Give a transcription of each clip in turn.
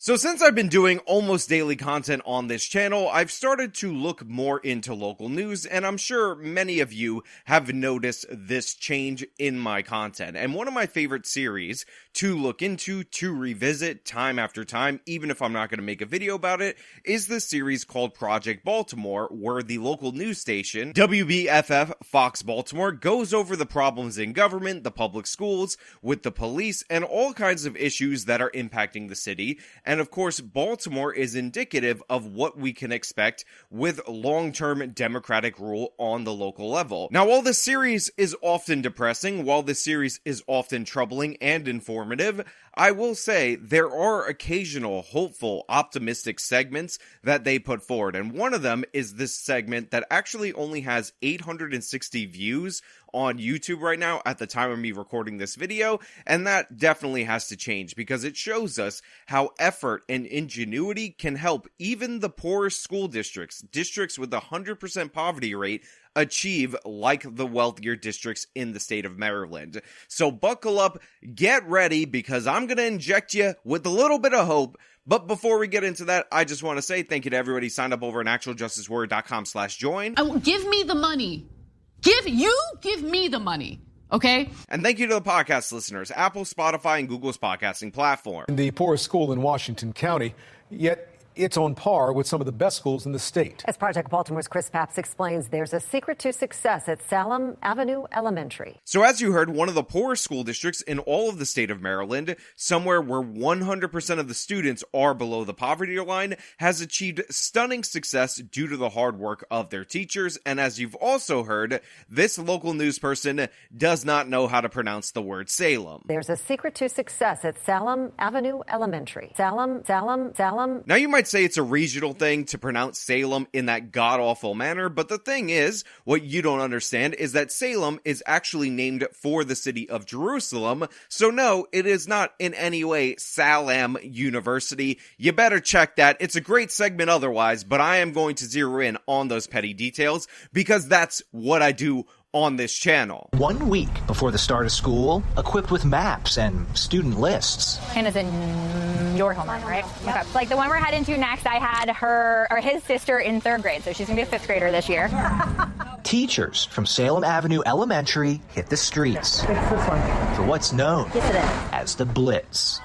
So since I've been doing almost daily content on this channel, I've started to look more into local news, and I'm sure many of you have noticed this change in my content. And one of my favorite series to look into, to revisit time after time, even if I'm not going to make a video about it, is this series called Project Baltimore, where the local news station, WBFF Fox Baltimore, goes over the problems in government, the public schools, with the police, and all kinds of issues that are impacting the city. And of course, Baltimore is indicative of what we can expect with long-term Democratic rule on the local level. Now, while this series is often depressing, while this series is often troubling and informative, I will say there are occasional hopeful, optimistic segments that they put forward. And one of them is this segment that actually only has 860 views on YouTube right now at the time of me recording this video, and that definitely has to change because it shows us how effort and ingenuity can help even the poorest school districts with a 100% poverty rate, achieve like the wealthier districts in the state of Maryland. So buckle up, get ready, because I'm going to inject you with a little bit of hope. But before we get into that, I just want to say thank you to everybody signed up over at actualjusticeword.com/join. Give me the money. Give me the money, okay? And thank you to the podcast listeners, Apple, Spotify, and Google's podcasting platform. The poorest school in Washington County, yet it's on par with some of the best schools in the state. As Project Baltimore's Chris Papps explains, there's a secret to success at Salem Avenue Elementary. So as you heard, one of the poorest school districts in all of the state of Maryland, somewhere where 100% of the students are below the poverty line, has achieved stunning success due to the hard work of their teachers. And as you've also heard, this local news person does not know how to pronounce the word Salem. There's a secret to success at Salem Avenue Elementary. Salem. Now you might say it's a regional thing to pronounce Salem in that god-awful manner, but the thing is, what you don't understand is that Salem is actually named for the city of Jerusalem, so no, it is not in any way Salem University. You better check that. It's a great segment otherwise, but I am going to zero in on those petty details because that's what I do on this channel. 1 week before the start of school, equipped with maps and student lists. Hannah's in your homeroom, right? Okay. Like the one we're heading to next, I had his sister in 3rd grade, so she's gonna be a 5th grader this year. Teachers from Salem Avenue Elementary hit the streets for what's known as the Blitz.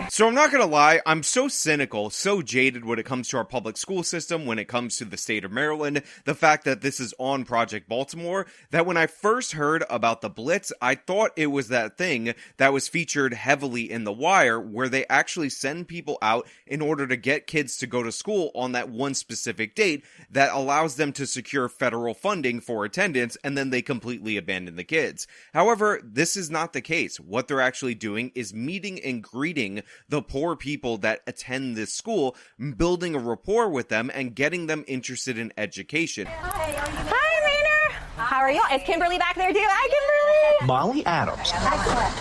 So I'm not gonna lie, I'm so cynical, so jaded when it comes to our public school system, when it comes to the state of Maryland, the fact that this is on Project Baltimore, that when I first heard about the Blitz, I thought it was that thing that was featured heavily in The Wire, where they actually send people out in order to get kids to go to school on that one specific date that allows them to secure federal funding for attendance, and then they completely abandon the kids. However, this is not the case. What they're actually doing is meeting and greeting the poor people that attend this school, building a rapport with them and getting them interested in education. Hi, Rainer. How are you? Is Kimberly back there too? Hi, Kimberly. Molly Adams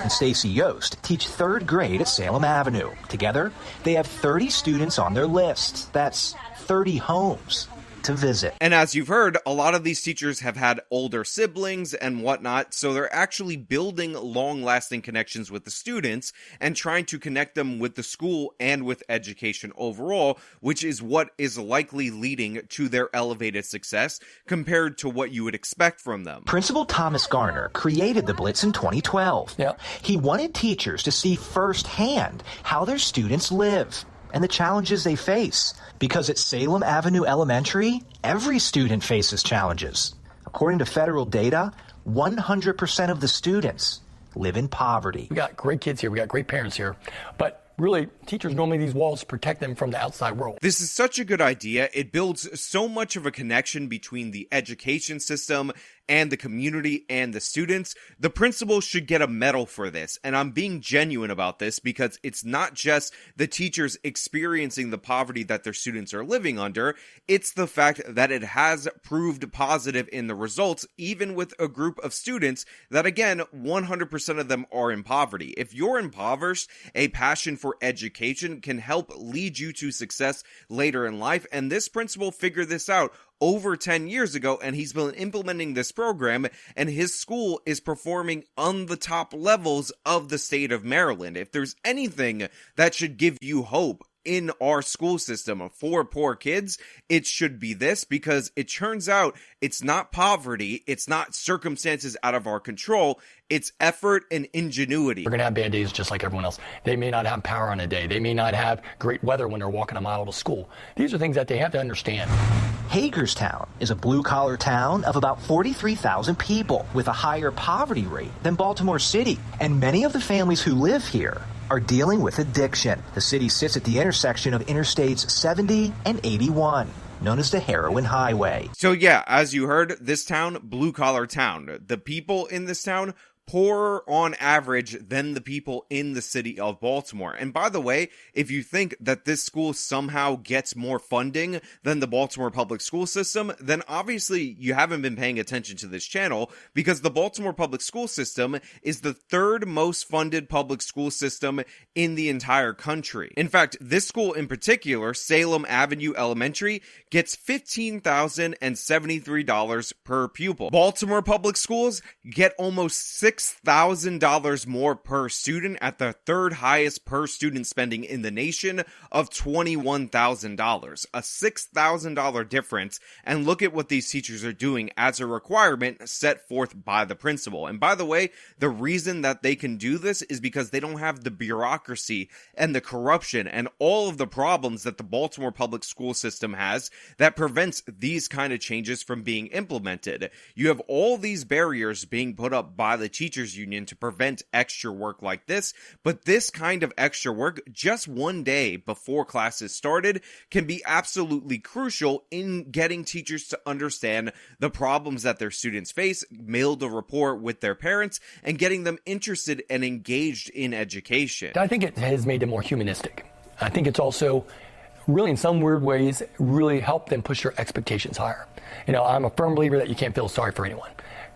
and Stacy Yost teach 3rd grade at Salem Avenue. Together, they have 30 students on their list. That's 30 homes to visit. And as you've heard, a lot of these teachers have had older siblings and whatnot, so they're actually building long-lasting connections with the students and trying to connect them with the school and with education overall, which is what is likely leading to their elevated success compared to what you would expect from them. Principal Thomas Garner created the Blitz in 2012. He wanted teachers to see firsthand how their students live and the challenges they face. Because at Salem Avenue Elementary, every student faces challenges. According to federal data, 100% of the students live in poverty. We got great kids here. We got great parents here. But really, teachers normally these walls protect them from the outside world. This is such a good idea. It builds so much of a connection between the education system and the community and the students. The principal should get a medal for this. And I'm being genuine about this because it's not just the teachers experiencing the poverty that their students are living under. It's the fact that it has proved positive in the results, even with a group of students that, again, 100% of them are in poverty. If you're impoverished, a passion for education can help lead you to success later in life. And this principal figured this out over 10 years ago, and he's been implementing this program, and his school is performing on the top levels of the state of Maryland. If there's anything that should give you hope in our school system for poor kids, it should be this, because it turns out it's not poverty, it's not circumstances out of our control, it's effort and ingenuity. We're going to have bad days just like everyone else. They may not have power on a day. They may not have great weather when they're walking a mile to school. These are things that they have to understand. Hagerstown is a blue-collar town of about 43,000 people with a higher poverty rate than Baltimore City. And many of the families who live here are dealing with addiction. The city sits at the intersection of Interstates 70 and 81, known as the Heroin Highway. So yeah, as you heard, this town, blue-collar town. The people in this town, poorer on average than the people in the city of Baltimore. And by the way, if you think that this school somehow gets more funding than the Baltimore public school system, then obviously you haven't been paying attention to this channel, because the Baltimore public school system is the third most funded public school system in the entire country. In fact, this school in particular, Salem Avenue Elementary, gets $15,073 per pupil. Baltimore public schools get almost $6,000 more per student at the third highest per student spending in the nation of $21,000. A $6,000 difference, and look at what these teachers are doing as a requirement set forth by the principal. And by the way, the reason that they can do this is because they don't have the bureaucracy and the corruption and all of the problems that the Baltimore public school system has that prevents these kind of changes from being implemented. You have all these barriers being put up by the teachers union to prevent extra work like this, but this kind of extra work just one day before classes started can be absolutely crucial in getting teachers to understand the problems that their students face, build a rapport with their parents, and getting them interested and engaged in education. I think it has made them more humanistic. I think it's also really, in some weird ways, really helped them push their expectations higher. You know, I'm a firm believer that you can't feel sorry for anyone.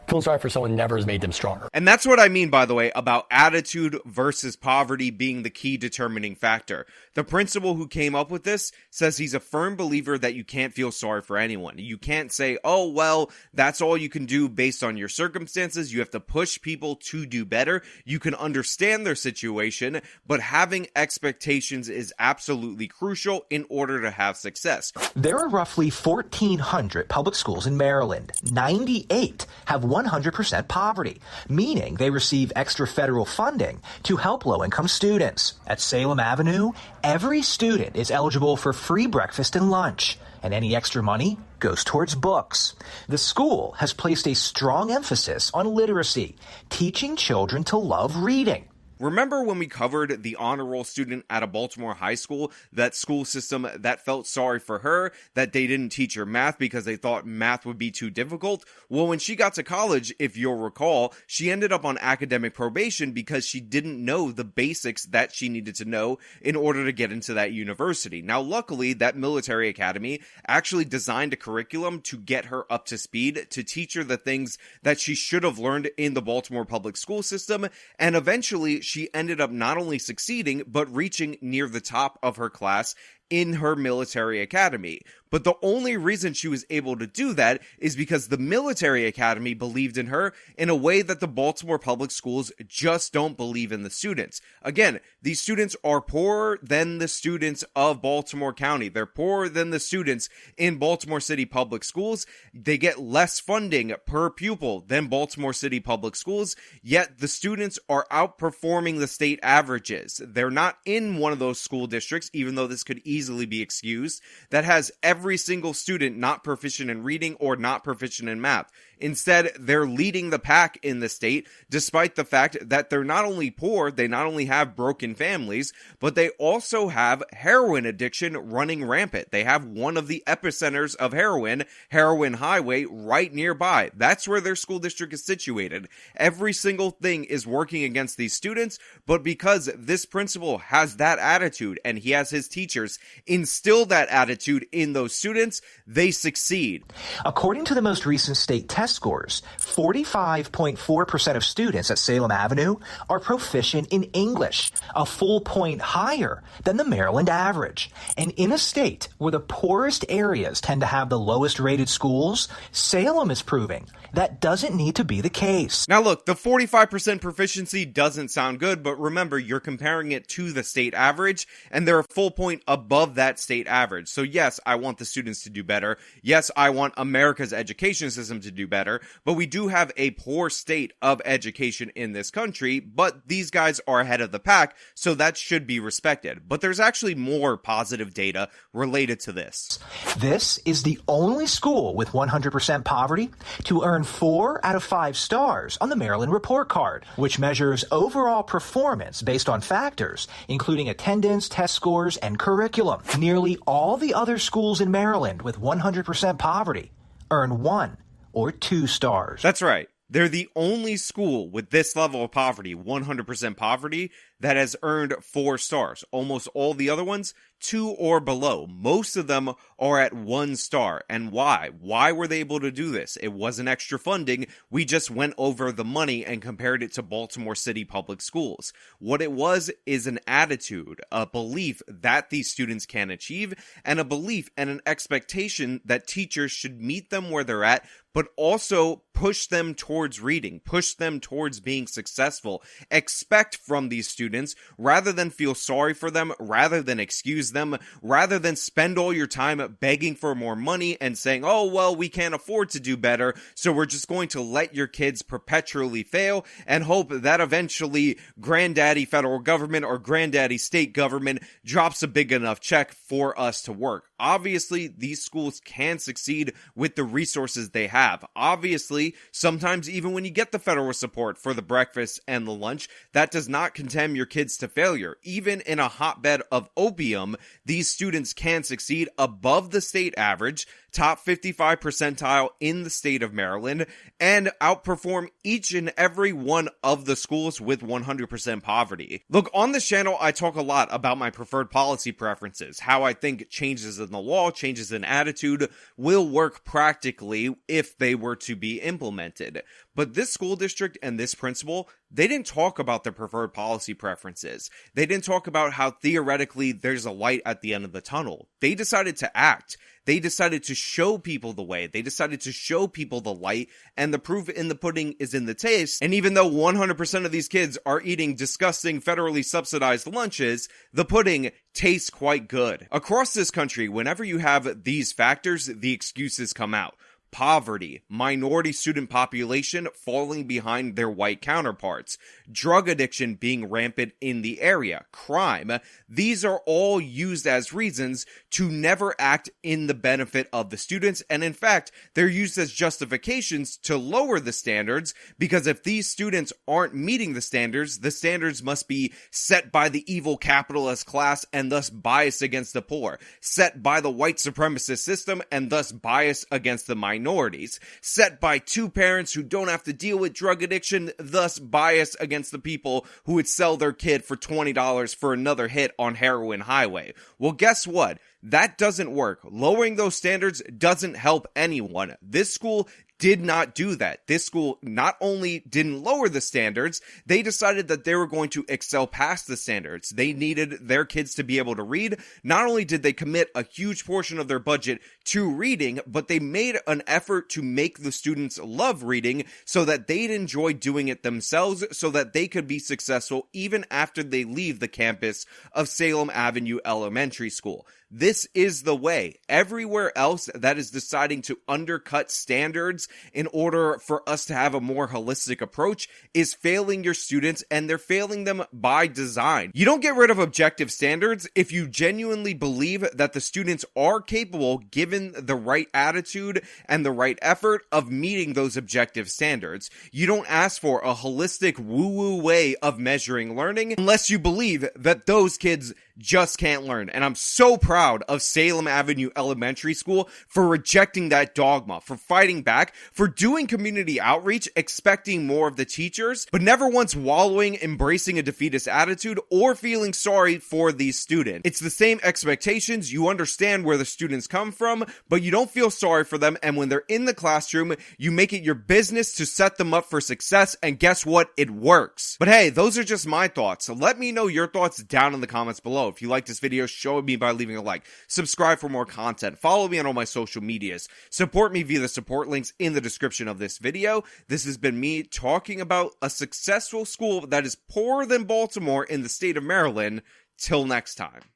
Feeling sorry for someone never has made them stronger. And that's what I mean, by the way, about attitude versus poverty being the key determining factor. The principal who came up with this says he's a firm believer that you can't feel sorry for anyone. You can't say, oh, well, that's all you can do based on your circumstances. You have to push people to do better. You can understand their situation, but having expectations is absolutely crucial in order to have success. There are roughly 1,400 public schools in Maryland. 98 have 100% poverty, meaning they receive extra federal funding to help low-income students. At Salem Avenue, every student is eligible for free breakfast and lunch, and any extra money goes towards books. The school has placed a strong emphasis on literacy, teaching children to love reading. Remember when we covered the honor roll student at a Baltimore high school, that school system that felt sorry for her, that they didn't teach her math because they thought math would be too difficult? Well, when she got to college, if you'll recall, she ended up on academic probation because she didn't know the basics that she needed to know in order to get into that university. Now, luckily, that military academy actually designed a curriculum to get her up to speed, to teach her the things that she should have learned in the Baltimore public school system, and eventually she ended up not only succeeding, but reaching near the top of her class in her military academy. But the only reason she was able to do that is because the military academy believed in her in a way that the Baltimore public schools just don't believe in the students. Again, these students are poorer than the students of Baltimore County. They're poorer than the students in Baltimore City public schools. They get less funding per pupil than Baltimore City public schools, yet the students are outperforming the state averages. They're not in one of those school districts, even though this could easily be excused, that has every single student not proficient in reading or not proficient in math. Instead, they're leading the pack in the state, despite the fact that they're not only poor, they not only have broken families, but they also have heroin addiction running rampant. They have one of the epicenters of heroin highway, right nearby. That's where their school district is situated. Every single thing is working against these students, but because this principal has that attitude and he has his teachers instill that attitude in those students, they succeed. According to the most recent state test test scores. 45.4% of students at Salem Avenue are proficient in English, a full point higher than the Maryland average. And in a state where the poorest areas tend to have the lowest rated schools, Salem is proving that doesn't need to be the case. Now look, the 45% proficiency doesn't sound good, but remember, you're comparing it to the state average, and they're a full point above that state average. So yes, I want the students to do better. Yes, I want America's education system to do better, but we do have a poor state of education in this country, but these guys are ahead of the pack, so that should be respected. But there's actually more positive data related to this. This is the only school with 100% poverty to earn 4 out of 5 stars on the Maryland Report Card, which measures overall performance based on factors, including attendance, test scores, and curriculum. Nearly all the other schools in Maryland with 100% poverty earn 1 or 2 stars. That's right. They're the only school with this level of poverty, 100% poverty, that has earned 4 stars. Almost all the other ones, 2 or below. Most of them are at 1 star. And why? Why were they able to do this? It wasn't extra funding. We just went over the money and compared it to Baltimore City public schools. What it was is an attitude, a belief that these students can achieve, and a belief and an expectation that teachers should meet them where they're at, but also push them towards reading, push them towards being successful. Expect from these students, rather than feel sorry for them, rather than excuse them, rather than spend all your time begging for more money and saying, oh, well, we can't afford to do better, so we're just going to let your kids perpetually fail and hope that eventually granddaddy federal government or granddaddy state government drops a big enough check for us to work. Obviously, these schools can succeed with the resources they have. Obviously, sometimes even when you get the federal support for the breakfast and the lunch, that does not condemn your kids to failure. Even in a hotbed of opium, these students can succeed above the state average, top 55 percentile in the state of Maryland, and outperform each and every one of the schools with 100% poverty. Look, on this channel, I talk a lot about my preferred policy preferences, how I think changes in the law, changes in attitude will work practically if they were to be implemented. But this school district and this principal, they didn't talk about their preferred policy preferences. They didn't talk about how theoretically there's a light at the end of the tunnel. They decided to act. They decided to show people the way. They decided to show people the light, and the proof in the pudding is in the taste. And even though 100% of these kids are eating disgusting federally subsidized lunches, the pudding tastes quite good. Across this country, whenever you have these factors, the excuses come out. Poverty, minority student population falling behind their white counterparts, drug addiction being rampant in the area, crime. These are all used as reasons to never act in the benefit of the students, and in fact, they're used as justifications to lower the standards, because if these students aren't meeting the standards must be set by the evil capitalist class and thus biased against the poor, set by the white supremacist system and thus biased against the minorities, set by 2 parents who don't have to deal with drug addiction, thus biased against the people who would sell their kid for $20 for another hit on heroin highway. Well, guess what? That doesn't work. Lowering those standards doesn't help anyone. This school did not do that. This school not only didn't lower the standards, they decided that they were going to excel past the standards. They needed their kids to be able to read. Not only did they commit a huge portion of their budget to reading, but they made an effort to make the students love reading so that they'd enjoy doing it themselves, so that they could be successful even after they leave the campus of Salem Avenue Elementary School. This is the way. Everywhere else that is deciding to undercut standards in order for us to have a more holistic approach is failing your students, and they're failing them by design. You don't get rid of objective standards if you genuinely believe that the students are capable, given the right attitude and the right effort, of meeting those objective standards. You don't ask for a holistic woo-woo way of measuring learning unless you believe that those kids just can't learn. And I'm so proud of Salem Avenue Elementary School for rejecting that dogma, for fighting back, for doing community outreach, expecting more of the teachers, but never once wallowing, embracing a defeatist attitude, or feeling sorry for these students. It's the same expectations. You understand where the students come from, but you don't feel sorry for them. And when they're in the classroom, you make it your business to set them up for success. And guess what? It works. But hey, those are just my thoughts. So let me know your thoughts down in the comments below. If you like this video, show me by leaving a like. Subscribe for more content. Follow me on all my social medias. Support me via the support links in the description of this video. This has been me talking about a successful school that is poorer than Baltimore in the state of Maryland. Till next time.